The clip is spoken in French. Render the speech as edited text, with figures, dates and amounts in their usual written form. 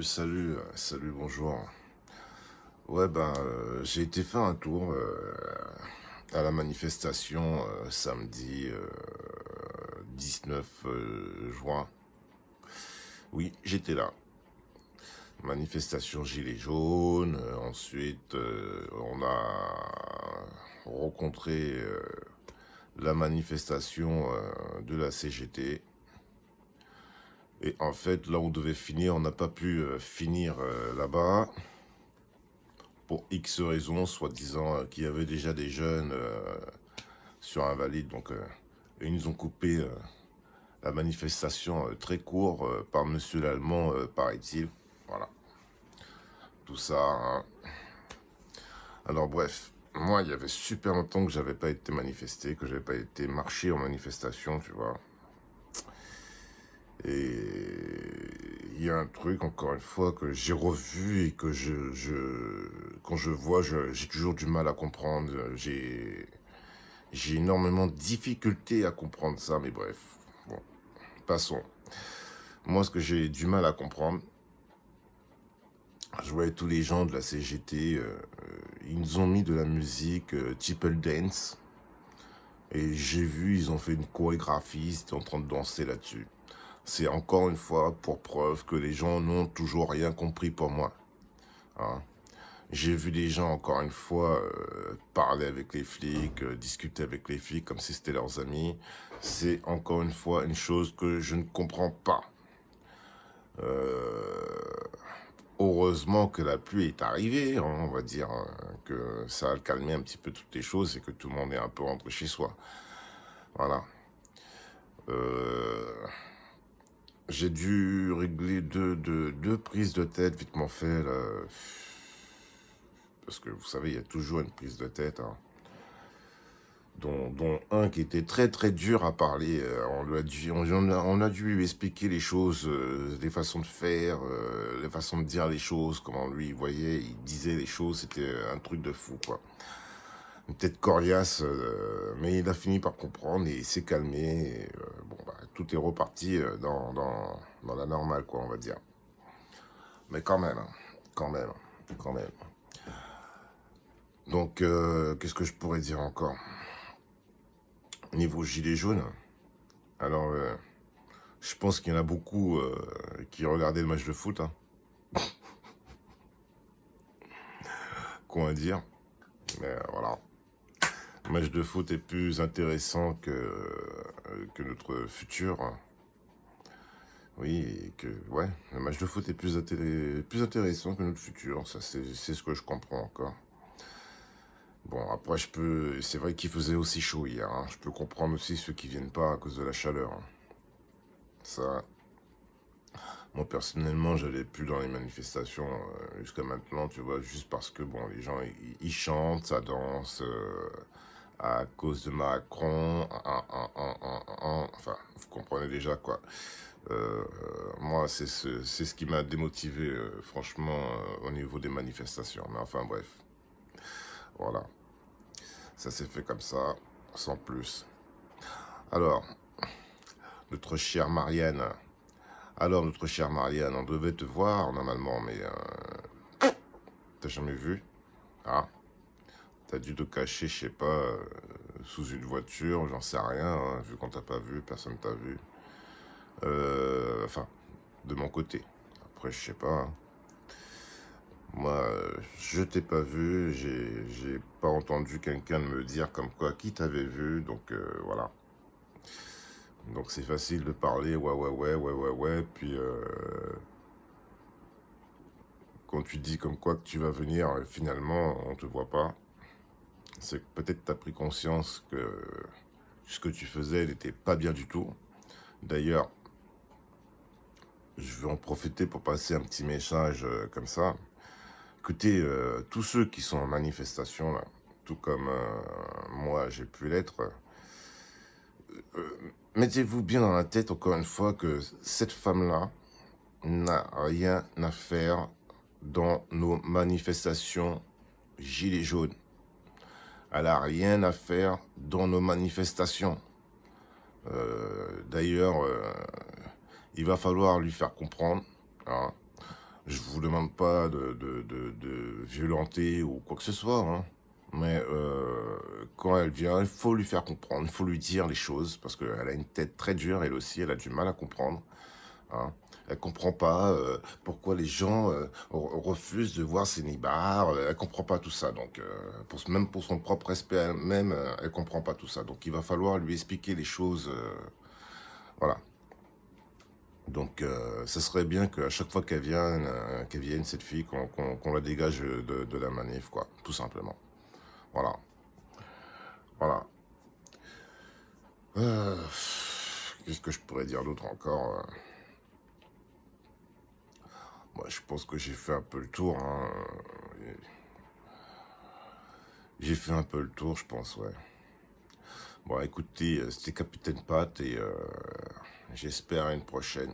salut, bonjour. Ouais, j'ai été faire un tour à la manifestation samedi 19 juin. Oui, j'étais là. Manifestation Gilets jaunes. Ensuite, on a rencontré la manifestation de la CGT. Et en fait, là où on devait finir, on n'a pas pu finir là-bas. Pour X raisons, soi-disant qu'il y avait déjà des jeunes sur Invalide. Donc, ils nous ont coupé la manifestation très court par Monsieur l'Allemand, paraît-il. Voilà, tout ça. Hein. Alors, bref, moi, il y avait super longtemps que j'avais pas été manifesté, que j'avais pas été marché en manifestation, tu vois. Et il y a un truc, encore une fois, que j'ai revu et que quand je vois, j'ai toujours du mal à comprendre. J'ai énormément de difficultés à comprendre ça, mais bref. Bon, passons. Moi, ce que j'ai du mal à comprendre, je voyais tous les gens de la CGT, ils nous ont mis de la musique Triple Dance, et j'ai vu, ils ont fait une chorégraphie, ils étaient en train de danser là-dessus. C'est encore une fois pour preuve que les gens n'ont toujours rien compris pour moi. Hein. J'ai vu des gens, encore une fois, parler avec les flics, discuter avec les flics comme si c'était leurs amis. C'est encore une fois une chose que je ne comprends pas. Heureusement que la pluie est arrivée, hein, on va dire que ça a calmé un petit peu toutes les choses et que tout le monde est un peu rentré chez soi. Voilà. Euh, j'ai dû régler deux prises de tête vite m'en fait, là. Parce que vous savez, il y a toujours une prise de tête, hein. Dont un qui était très très dur à parler. On a dû lui expliquer les choses, les façons de faire, les façons de dire les choses, comment lui il voyait, il disait les choses, c'était un truc de fou, quoi. Une tête coriace, mais il a fini par comprendre et il s'est calmé. Et, tout est reparti dans la normale, quoi, on va dire. Mais quand même, hein, quand même, quand même. Donc, qu'est-ce que je pourrais dire encore? Niveau gilet jaune, alors, je pense qu'il y en a beaucoup qui regardaient le match de foot, hein, qu'on va dire. Mais voilà, le match de foot est plus intéressant que notre futur. Hein. Oui, et que, ouais, le match de foot est plus intéressant que notre futur. Ça, c'est ce que je comprends encore. Bon, après, c'est vrai qu'il faisait aussi chaud hier. Hein. Je peux comprendre aussi ceux qui viennent pas à cause de la chaleur. Hein. Ça, moi, personnellement, j'allais plus dans les manifestations jusqu'à maintenant, tu vois, juste parce que, bon, les gens, ils chantent, ça danse, à cause de Macron, enfin, vous comprenez déjà, quoi. Moi, c'est ce qui m'a démotivé, franchement, au niveau des manifestations. Mais enfin, bref, voilà, ça s'est fait comme ça, sans plus. Alors, notre chère Marianne, on devait te voir normalement, mais t'as jamais vu. Ah, t'as dû te cacher, je sais pas, sous une voiture, j'en sais rien, hein, vu qu'on t'a pas vu, personne t'a vu. Enfin, de mon côté. Après, je sais pas. Hein. Moi, je t'ai pas vu, j'ai pas entendu quelqu'un me dire comme quoi qui t'avait vu, donc voilà. Donc c'est facile de parler, ouais, puis quand tu dis comme quoi que tu vas venir, finalement, on te voit pas. C'est que peut-être t'as pris conscience que ce que tu faisais n'était pas bien du tout. D'ailleurs, je vais en profiter pour passer un petit message comme ça. Écoutez, tous ceux qui sont en manifestation, là, tout comme moi j'ai pu l'être, mettez-vous bien dans la tête, encore une fois, que cette femme-là n'a rien à faire dans nos manifestations gilets jaunes. Elle n'a rien à faire dans nos manifestations. D'ailleurs, il va falloir lui faire comprendre, hein, Je vous demande pas de violenter ou quoi que ce soit, hein. Mais quand elle vient, il faut lui faire comprendre, il faut lui dire les choses, parce qu'elle a une tête très dure, elle aussi, elle a du mal à comprendre, hein. Elle comprend pas pourquoi les gens refusent de voir ses nibards, elle comprend pas tout ça. Donc, même pour son propre respect à elle-même, elle comprend pas tout ça. Donc, il va falloir lui expliquer les choses, voilà. Donc, ça serait bien qu'à chaque fois qu'elle vienne, cette fille, qu'on la dégage de la manif, quoi, tout simplement. Voilà, voilà. Euh, Qu'est-ce que je pourrais dire d'autre encore Moi, je pense que j'ai fait un peu le tour, hein. J'ai fait un peu le tour, je pense, ouais. Bon, écoutez, c'était Capitaine Pat et j'espère à une prochaine.